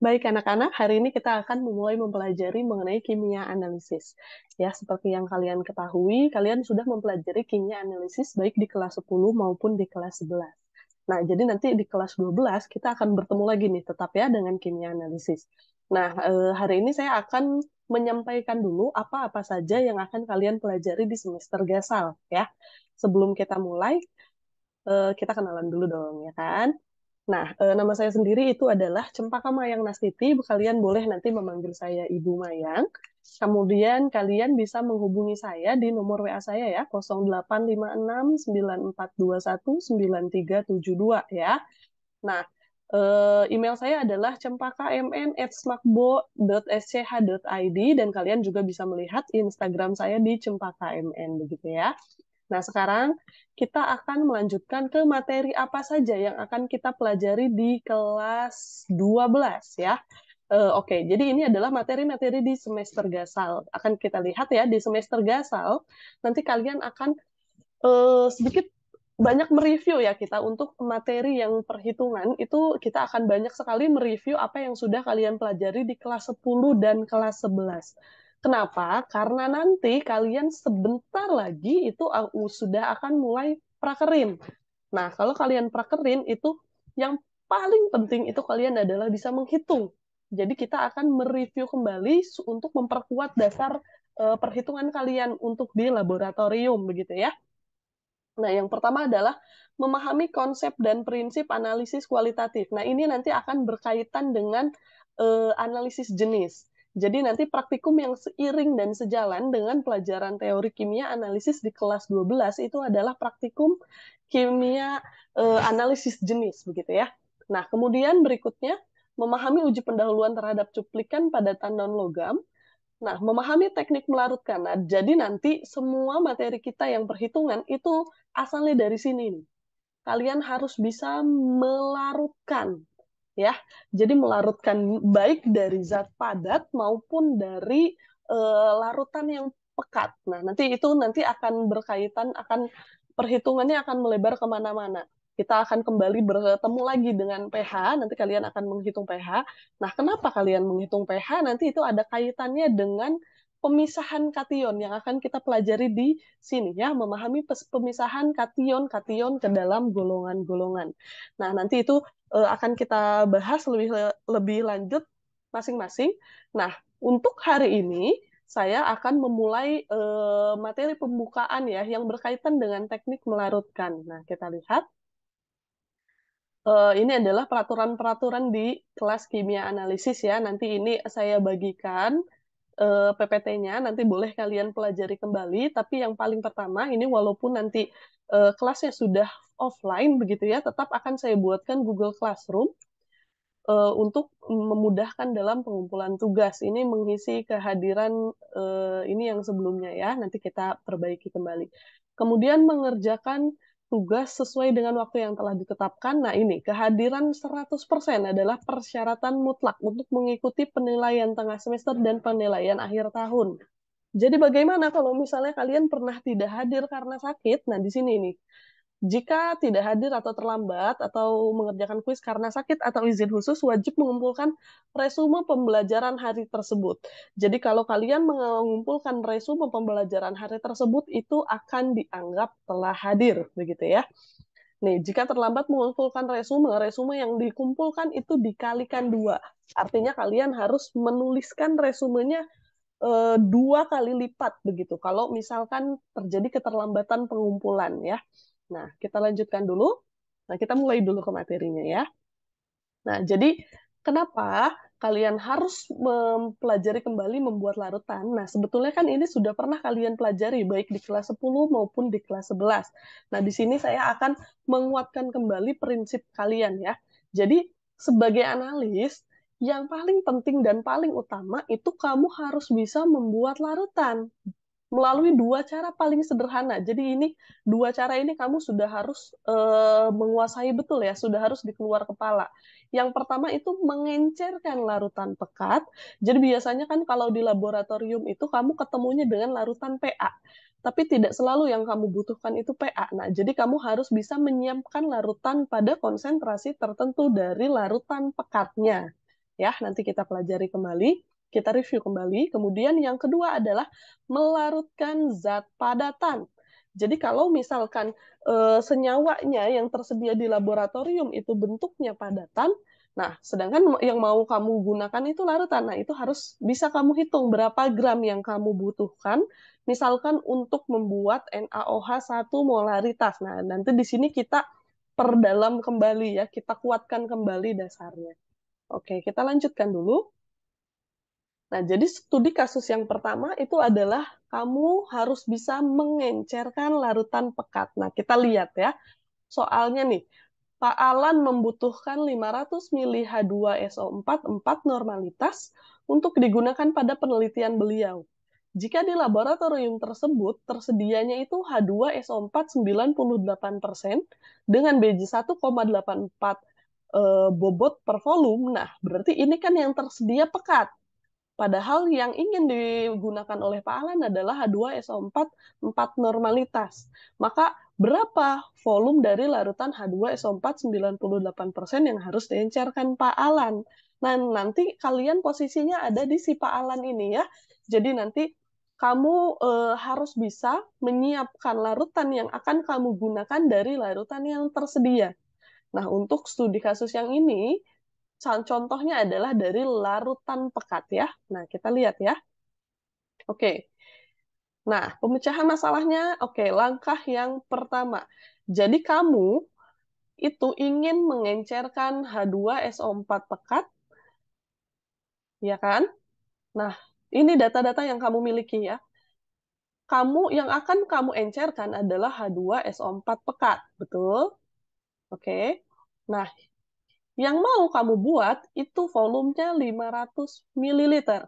Baik anak-anak, hari ini kita akan memulai mempelajari mengenai kimia analisis. Ya, seperti yang kalian ketahui, kalian sudah mempelajari kimia analisis baik di kelas 10 maupun di kelas 11. Nah, jadi nanti di kelas 12 kita akan bertemu lagi nih, tetap ya dengan kimia analisis. Nah, hari ini saya akan menyampaikan dulu apa-apa saja yang akan kalian pelajari di semester gasal ya. Sebelum kita mulai, kita kenalan dulu dong ya kan. Nah, nama saya sendiri itu adalah Cempaka Mayang Nastiti. Kalian boleh nanti memanggil saya Ibu Mayang. Kemudian kalian bisa menghubungi saya di nomor WA saya ya, 0856 9421 9372 ya. Nah, email saya adalah cempaka.mn@smakbo.sch.id dan kalian juga bisa melihat Instagram saya di cempaka.mn begitu ya. Nah, sekarang kita akan melanjutkan ke materi apa saja yang akan kita pelajari di kelas 12 ya. Oke, jadi ini adalah materi-materi di semester gasal. Akan kita lihat ya, di semester gasal, nanti kalian akan sedikit banyak mereview ya kita untuk materi yang perhitungan, itu kita akan banyak sekali mereview apa yang sudah kalian pelajari di kelas 10 dan kelas 11. Kenapa? Karena nanti kalian sebentar lagi itu sudah akan mulai prakerin. Nah, kalau kalian prakerin itu yang paling penting itu kalian adalah bisa menghitung. Jadi kita akan mereview kembali untuk memperkuat dasar perhitungan kalian untuk di laboratorium begitu ya. Nah, yang pertama adalah memahami konsep dan prinsip analisis kualitatif. Nah, ini nanti akan berkaitan dengan analisis jenis. Jadi nanti praktikum yang seiring dan sejalan dengan pelajaran teori kimia analisis di kelas 12 itu adalah praktikum kimia analisis jenis begitu ya. Nah, kemudian berikutnya memahami uji pendahuluan terhadap cuplikan padatan non-logam. Nah, memahami teknik melarutkan. Nah, jadi nanti semua materi kita yang perhitungan itu asalnya dari sini nih. Kalian harus bisa melarutkan, ya. Jadi melarutkan baik dari zat padat maupun dari larutan yang pekat. Nah, nanti akan berkaitan, akan perhitungannya akan melebar kemana-mana. Kita akan kembali bertemu lagi dengan pH, nanti kalian akan menghitung pH. Nah, kenapa kalian menghitung pH? Nanti itu ada kaitannya dengan pemisahan kation yang akan kita pelajari di sini ya, memahami pemisahan kation-kation ke dalam golongan-golongan. Nah, nanti itu akan kita bahas lebih lanjut masing-masing. Nah, untuk hari ini saya akan memulai materi pembukaan ya yang berkaitan dengan teknik melarutkan. Nah, kita lihat ini adalah peraturan-peraturan di kelas kimia analisis ya. Nanti ini saya bagikan PPT-nya, nanti boleh kalian pelajari kembali. Tapi yang paling pertama ini walaupun nanti kelasnya sudah offline begitu ya, tetap akan saya buatkan Google Classroom untuk memudahkan dalam pengumpulan tugas. Ini mengisi kehadiran ini yang sebelumnya ya, nanti kita perbaiki kembali. Kemudian mengerjakan tugas sesuai dengan waktu yang telah ditetapkan. Nah ini, kehadiran 100% adalah persyaratan mutlak untuk mengikuti penilaian tengah semester dan penilaian akhir tahun. Jadi bagaimana kalau misalnya kalian pernah tidak hadir karena sakit? Nah di sini nih, jika tidak hadir atau terlambat atau mengerjakan kuis karena sakit atau izin khusus, wajib mengumpulkan resume pembelajaran hari tersebut. Jadi kalau kalian mengumpulkan resume pembelajaran hari tersebut, itu akan dianggap telah hadir, begitu ya. Nih, jika terlambat mengumpulkan resume yang dikumpulkan itu dikalikan 2. Artinya kalian harus menuliskan resumenya 2 kali lipat begitu. Kalau misalkan terjadi keterlambatan pengumpulan ya. Nah, kita lanjutkan dulu. Nah, kita mulai dulu ke materinya ya. Nah, jadi kenapa kalian harus mempelajari kembali membuat larutan? Nah, sebetulnya kan ini sudah pernah kalian pelajari baik di kelas 10 maupun di kelas 11. Nah, di sini saya akan menguatkan kembali prinsip kalian ya. Jadi, sebagai analis, yang paling penting dan paling utama itu kamu harus bisa membuat larutan melalui 2 cara paling sederhana. Jadi ini 2 cara ini kamu sudah harus menguasai betul ya, sudah harus di keluar kepala. Yang pertama itu mengencerkan larutan pekat. Jadi biasanya kan kalau di laboratorium itu kamu ketemunya dengan larutan PA. Tapi tidak selalu yang kamu butuhkan itu PA. Nah, jadi kamu harus bisa menyiapkan larutan pada konsentrasi tertentu dari larutan pekatnya. ya. Nanti kita pelajari kembali, kita review kembali. Kemudian yang kedua adalah melarutkan zat padatan. Jadi kalau misalkan senyawanya yang tersedia di laboratorium itu bentuknya padatan, nah sedangkan yang mau kamu gunakan itu larutan. Nah itu harus bisa kamu hitung berapa gram yang kamu butuhkan. Misalkan untuk membuat NaOH 1 molaritas. Nah nanti di sini kita perdalam kembali ya, kita kuatkan kembali dasarnya. Oke, kita lanjutkan dulu. Nah, jadi studi kasus yang pertama itu adalah kamu harus bisa mengencerkan larutan pekat. Nah, kita lihat ya. Soalnya nih, Pak Alan membutuhkan 500 mili H2SO4 4 normalitas untuk digunakan pada penelitian beliau. Jika di laboratorium tersebut tersedianya itu H2SO4 98% dengan BJ 1,84 bobot per volume, nah berarti ini kan yang tersedia pekat. Padahal yang ingin digunakan oleh Pak Alan adalah H2SO4 4 normalitas. Maka berapa volume dari larutan H2SO4 98% yang harus diencerkan Pak Alan? Nah, nanti kalian posisinya ada di si Pak Alan ini ya. Jadi nanti kamu harus bisa menyiapkan larutan yang akan kamu gunakan dari larutan yang tersedia. Nah, untuk studi kasus yang ini, contohnya adalah dari larutan pekat ya. Nah, kita lihat ya. Oke. Nah, pemecahan masalahnya, oke, langkah yang pertama. Jadi kamu itu ingin mengencerkan H2SO4 pekat, ya kan? Nah, ini data-data yang kamu miliki ya. Yang akan kamu encerkan adalah H2SO4 pekat, betul? Oke. Nah, yang mau kamu buat itu volumenya 500 ml.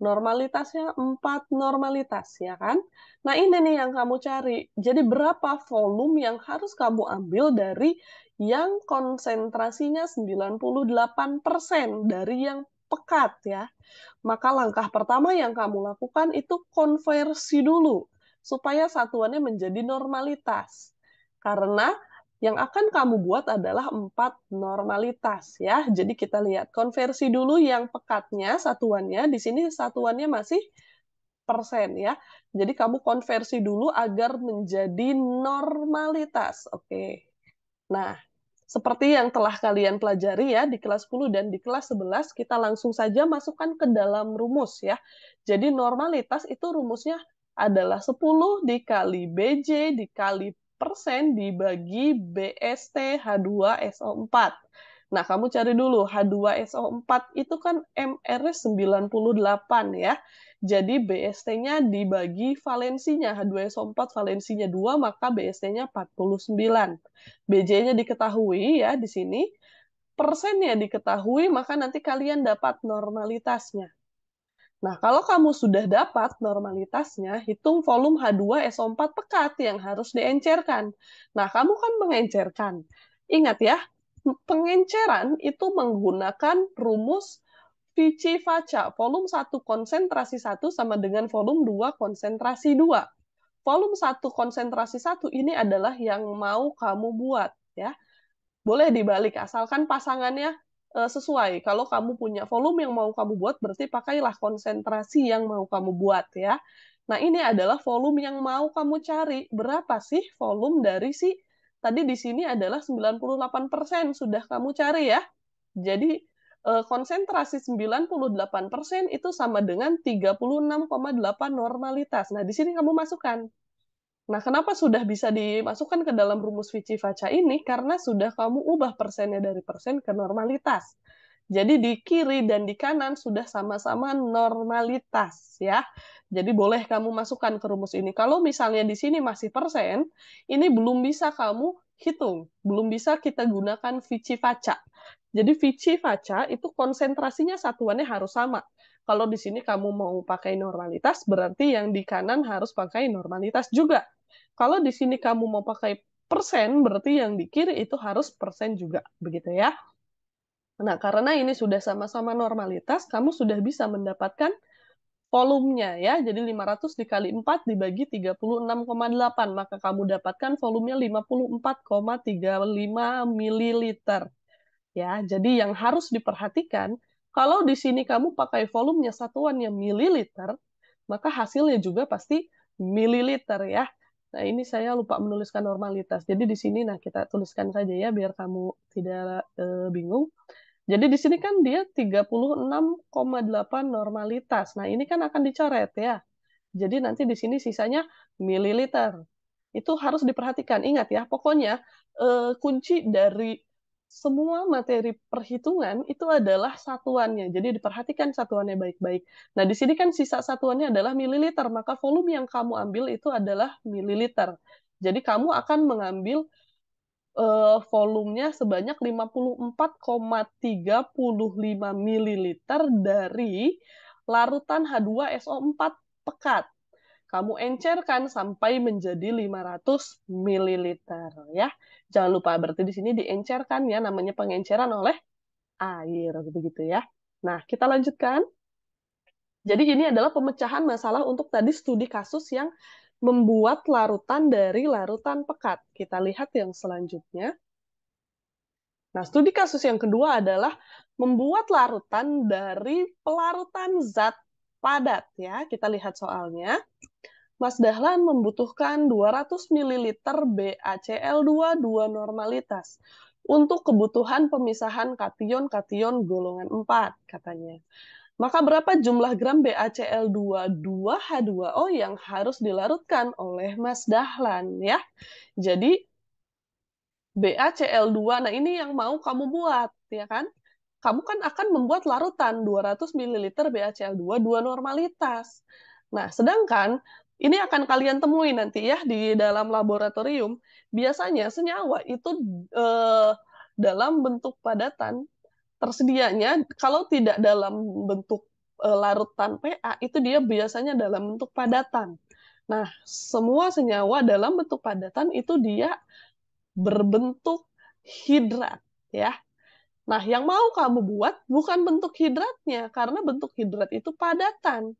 Normalitasnya 4 normalitas, ya kan? Nah, ini nih yang kamu cari. Jadi, berapa volume yang harus kamu ambil dari yang konsentrasinya 98% dari yang pekat, ya. Maka langkah pertama yang kamu lakukan itu konversi dulu, supaya satuannya menjadi normalitas. Karena yang akan kamu buat adalah 4 normalitas ya. Jadi kita lihat konversi dulu yang pekatnya satuannya. Di sini satuannya masih persen ya. Jadi kamu konversi dulu agar menjadi normalitas. Oke. Nah, seperti yang telah kalian pelajari ya di kelas 10 dan di kelas 11, kita langsung saja masukkan ke dalam rumus ya. Jadi normalitas itu rumusnya adalah 10 dikali BJ dikali persen dibagi BST H2SO4. Nah, kamu cari dulu H2SO4 itu kan MR 98 ya. Jadi BST-nya dibagi valensinya, H2SO4 valensinya 2, maka BST-nya 49. BJ-nya diketahui ya di sini, persennya diketahui, maka nanti kalian dapat normalitasnya. Nah, kalau kamu sudah dapat normalitasnya, hitung volume H2SO4 pekat yang harus diencerkan. Nah, kamu kan mengencerkan. Ingat ya, pengenceran itu menggunakan rumus Vici-Vaca. Volume 1 konsentrasi 1 sama dengan volume 2 konsentrasi 2. Volume 1 konsentrasi 1 ini adalah yang mau kamu buat. Ya, boleh dibalik, asalkan pasangannya sesuai. Kalau kamu punya volume yang mau kamu buat, berarti pakailah konsentrasi yang mau kamu buat ya. Nah, ini adalah volume yang mau kamu cari. Berapa sih volume dari si tadi di sini adalah 98% sudah kamu cari ya. Jadi konsentrasi 98% itu sama dengan 36,8 normalitas. Nah, di sini kamu masukkan. Nah, kenapa sudah bisa dimasukkan ke dalam rumus Vici-Vaca ini? Karena sudah kamu ubah persennya dari persen ke normalitas. Jadi di kiri dan di kanan sudah sama-sama normalitas ya. Jadi boleh kamu masukkan ke rumus ini. Kalau misalnya di sini masih persen, ini belum bisa kamu hitung, belum bisa kita gunakan Vici-Vaca. Jadi Vici-Vaca itu konsentrasinya satuannya harus sama. Kalau di sini kamu mau pakai normalitas, berarti yang di kanan harus pakai normalitas juga. Kalau di sini kamu mau pakai persen, berarti yang di kiri itu harus persen juga, begitu ya. Nah, karena ini sudah sama-sama normalitas, kamu sudah bisa mendapatkan volumenya ya. Jadi 500 dikali 4 dibagi 36,8, maka kamu dapatkan volumenya 54,35 ml. Ya, jadi yang harus diperhatikan Kalau di sini kamu pakai volumenya satuannya mililiter, maka hasilnya juga pasti mililiter ya. Nah, ini saya lupa menuliskan normalitas. Jadi di sini nah kita tuliskan saja ya biar kamu tidak bingung. Jadi di sini kan dia 36,8 normalitas. Nah, ini kan akan dicoret ya. Jadi nanti di sini sisanya mililiter. Itu harus diperhatikan. Ingat ya, pokoknya kunci dari semua materi perhitungan itu adalah satuannya. Jadi diperhatikan satuannya baik-baik. Nah, di sini kan sisa satuannya adalah mililiter, maka volume yang kamu ambil itu adalah mililiter. Jadi kamu akan mengambil volumenya sebanyak 54,35 mililiter dari larutan H2SO4 pekat. Kamu encerkan sampai menjadi 500 mililiter ya. Jangan lupa berarti di sini diencerkan ya, namanya pengenceran oleh air begitu ya. Nah, kita lanjutkan. Jadi ini adalah pemecahan masalah untuk tadi studi kasus yang membuat larutan dari larutan pekat. Kita lihat yang selanjutnya. Nah, studi kasus yang kedua adalah membuat larutan dari pelarutan zat padat ya. Kita lihat soalnya. Mas Dahlan membutuhkan 200 ml BaCl2 2 normalitas untuk kebutuhan pemisahan kation-kation golongan 4 katanya. Maka berapa jumlah gram BaCl2 2H2O yang harus dilarutkan oleh Mas Dahlan ya. Jadi BaCl2, nah ini yang mau kamu buat, ya kan? Kamu kan akan membuat larutan 200 ml BaCl2 2 normalitas. Nah, sedangkan ini akan kalian temui nanti ya di dalam laboratorium. Biasanya senyawa itu dalam bentuk padatan tersedianya, kalau tidak dalam bentuk larutan Pa, itu dia biasanya dalam bentuk padatan. Nah, semua senyawa dalam bentuk padatan itu dia berbentuk hidrat ya. Nah, yang mau kamu buat bukan bentuk hidratnya karena bentuk hidrat itu padatan.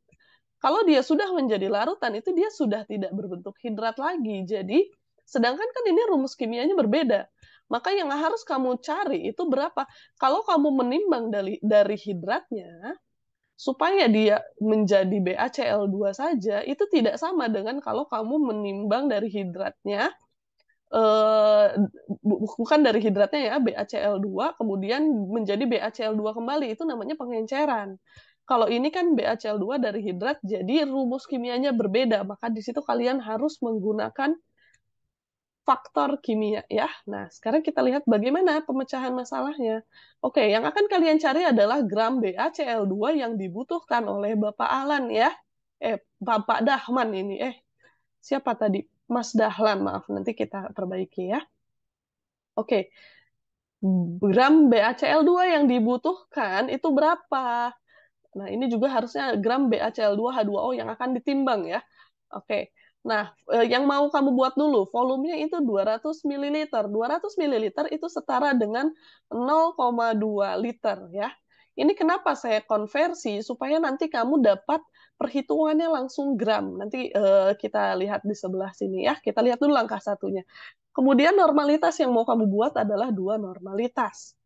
Kalau dia sudah menjadi larutan itu dia sudah tidak berbentuk hidrat lagi. Jadi, sedangkan kan ini rumus kimianya berbeda. Maka yang harus kamu cari itu berapa? Kalau kamu menimbang dari hidratnya, supaya dia menjadi BaCl2 saja, itu tidak sama dengan kalau kamu menimbang dari hidratnya eh, bukan dari hidratnya ya, BaCl2 kemudian menjadi BaCl2 kembali, itu namanya pengenceran. Kalau ini kan BaCl2 dari hidrat, jadi rumus kimianya berbeda, maka di situ kalian harus menggunakan faktor kimia ya. Nah, sekarang kita lihat bagaimana pemecahan masalahnya. Oke, yang akan kalian cari adalah gram BaCl2 yang dibutuhkan oleh Bapak Alan ya. Bapak Dahman ini. Siapa tadi? Mas Dahlan, maaf. Nanti kita perbaiki ya. Oke, gram BaCl2 yang dibutuhkan itu berapa? Nah, ini juga harusnya gram BaCl2 H2O yang akan ditimbang ya. Oke. Nah, yang mau kamu buat dulu, volumenya itu 200 ml. 200 ml itu setara dengan 0,2 liter ya. Ini kenapa saya konversi supaya nanti kamu dapat perhitungannya langsung gram. Nanti kita lihat di sebelah sini ya. Kita lihat dulu langkah satunya. Kemudian normalitas yang mau kamu buat adalah 2 normalitas.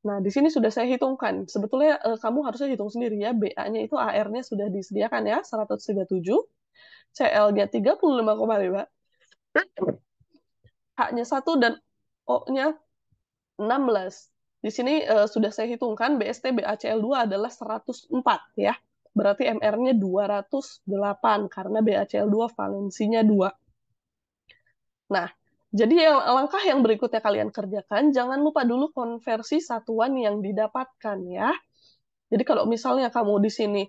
Nah, di sini sudah saya hitungkan. Sebetulnya kamu harusnya hitung sendiri ya. BA-nya itu AR-nya sudah disediakan ya, 137. CL-nya 35,5. H-nya 1 dan O-nya 16. Di sini sudah saya hitungkan BST BaCl2 adalah 104 ya. Berarti MR-nya 208 karena BaCl2 valensinya 2. Nah, jadi langkah yang berikutnya kalian kerjakan, jangan lupa dulu konversi satuan yang didapatkan ya. Jadi kalau misalnya kamu di sini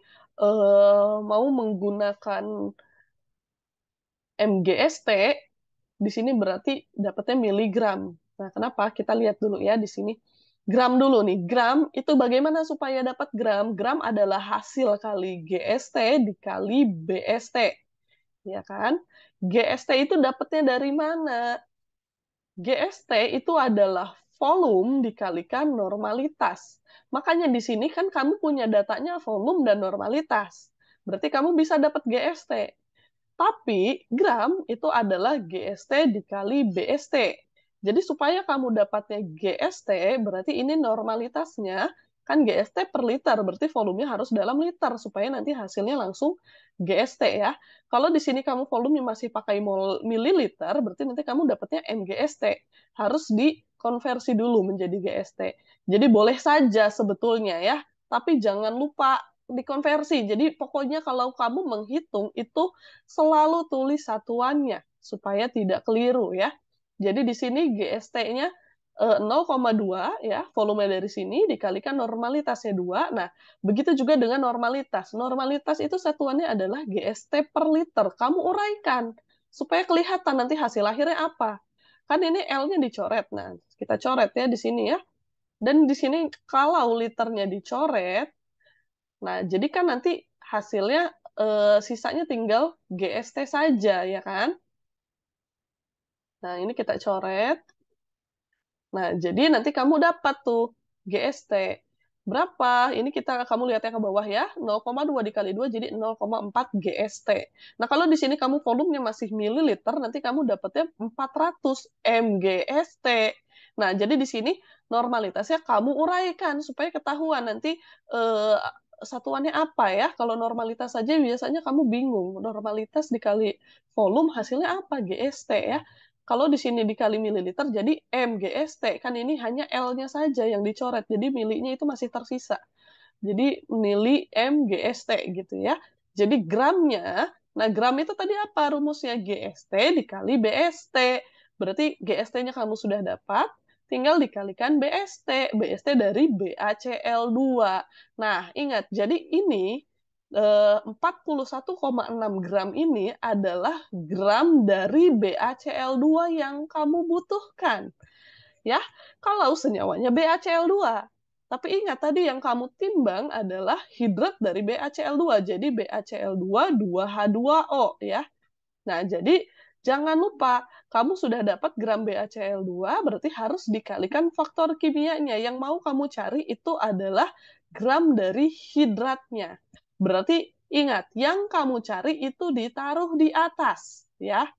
mau menggunakan MGST, di sini berarti dapatnya miligram. Nah, kenapa? Kita lihat dulu ya di sini. Gram dulu nih. Gram itu bagaimana supaya dapat gram? Gram adalah hasil kali GST dikali BST. Ya kan? GST itu dapatnya dari mana? GST itu adalah volume dikalikan normalitas. Makanya di sini kan kamu punya datanya volume dan normalitas. Berarti kamu bisa dapat GST. Tapi gram itu adalah GST dikali BST. Jadi supaya kamu dapatnya GST, berarti ini normalitasnya Kan GST per liter, berarti volumenya harus dalam liter supaya nanti hasilnya langsung GST ya. Kalau di sini kamu volumenya masih pakai mililiter, berarti nanti kamu dapatnya MGST. Harus dikonversi dulu menjadi GST. Jadi boleh saja sebetulnya ya, tapi jangan lupa dikonversi. Jadi pokoknya kalau kamu menghitung itu selalu tulis satuannya supaya tidak keliru ya. Jadi di sini GST-nya 0,2 ya, volume dari sini dikalikan normalitasnya 2. Nah, begitu juga dengan normalitas. Normalitas itu satuannya adalah GST per liter. Kamu uraikan supaya kelihatan nanti hasil akhirnya apa. Kan ini L-nya dicoret. Nah, kita coret ya di sini ya. Dan di sini kalau liternya dicoret, nah jadi kan nanti hasilnya sisanya tinggal GST saja ya kan. Nah, ini kita coret. Nah, jadi nanti kamu dapat tuh GST. Berapa? Ini kamu lihat yang ke bawah ya. 0,2 dikali 2 jadi 0,4 GST. Nah, kalau di sini kamu volumenya masih mililiter, nanti kamu dapatnya 400 MGST. Nah, jadi di sini normalitasnya kamu uraikan supaya ketahuan nanti satuannya apa ya. Kalau normalitas saja biasanya kamu bingung. Normalitas dikali volume hasilnya apa? GST ya. Kalau di sini dikali mililiter, jadi MGST. Kan ini hanya L-nya saja yang dicoret. Jadi milinya itu masih tersisa. Jadi mili MGST gitu ya. Jadi gramnya, nah gram itu tadi apa rumusnya? GST dikali BST. Berarti GST-nya kamu sudah dapat, tinggal dikalikan BST. BST dari BaCl2. Nah, ingat, jadi ini 41,6 gram ini adalah gram dari BaCl2 yang kamu butuhkan. Ya, kalau senyawanya BaCl2. Tapi ingat tadi yang kamu timbang adalah hidrat dari BaCl2. Jadi BaCl2 2H2O ya. Nah, jadi jangan lupa kamu sudah dapat gram BaCl2 berarti harus dikalikan faktor kimianya. Yang mau kamu cari itu adalah gram dari hidratnya. Berarti ingat, yang kamu cari itu ditaruh di atas ya.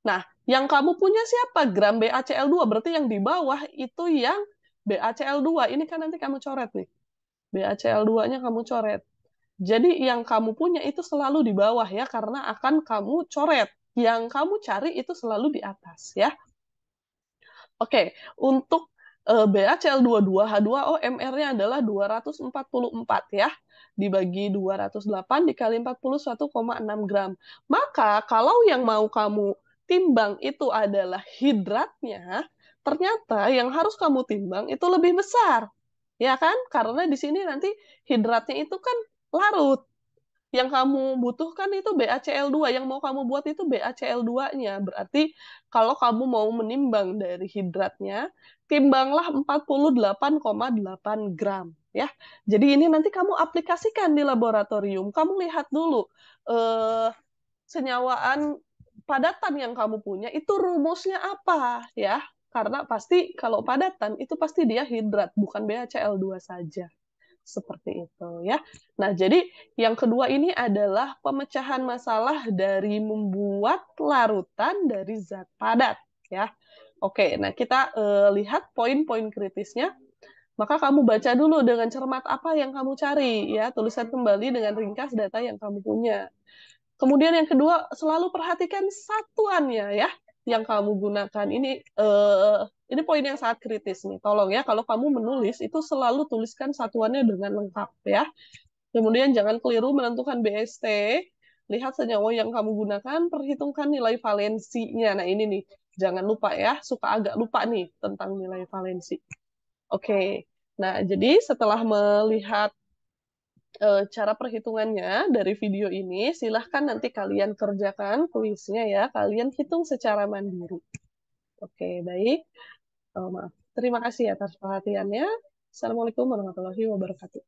Nah, yang kamu punya siapa? Gram BaCl2. Berarti yang di bawah itu yang BaCl2. Ini kan nanti kamu coret nih. BaCl2-nya kamu coret. Jadi yang kamu punya itu selalu di bawah ya, karena akan kamu coret. Yang kamu cari itu selalu di atas ya. Oke, untuk BaCl22H2O MR-nya adalah 244 ya. Dibagi 208 dikali 41,6 gram. Maka kalau yang mau kamu timbang itu adalah hidratnya, ternyata yang harus kamu timbang itu lebih besar. Ya kan? Karena di sini nanti hidratnya itu kan larut. Yang kamu butuhkan itu BaCl2, yang mau kamu buat itu BaCl2-nya. Berarti kalau kamu mau menimbang dari hidratnya, timbanglah 48,8 gram. Ya, jadi ini nanti kamu aplikasikan di laboratorium. Kamu lihat dulu senyawaan padatan yang kamu punya itu rumusnya apa ya? Karena pasti kalau padatan itu pasti dia hidrat, bukan BaCl2 saja. Seperti itu ya. Nah, jadi yang kedua ini adalah pemecahan masalah dari membuat larutan dari zat padat ya. Oke, nah kita lihat poin-poin kritisnya. Maka kamu baca dulu dengan cermat apa yang kamu cari ya, tulisan kembali dengan ringkas data yang kamu punya. Kemudian yang kedua, selalu perhatikan satuannya ya yang kamu gunakan. Ini poin yang sangat kritis nih. Tolong ya, kalau kamu menulis itu selalu tuliskan satuannya dengan lengkap ya. Kemudian jangan keliru menentukan BST. Lihat senyawa yang kamu gunakan, perhitungkan nilai valensinya. Nah ini nih, jangan lupa ya, suka agak lupa nih tentang nilai valensi. Oke, nah jadi setelah melihat cara perhitungannya dari video ini, silahkan nanti kalian kerjakan kuisnya ya. Kalian hitung secara mandiri. Oke, baik. Maaf. Terima kasih atas perhatiannya. Assalamualaikum warahmatullahi wabarakatuh.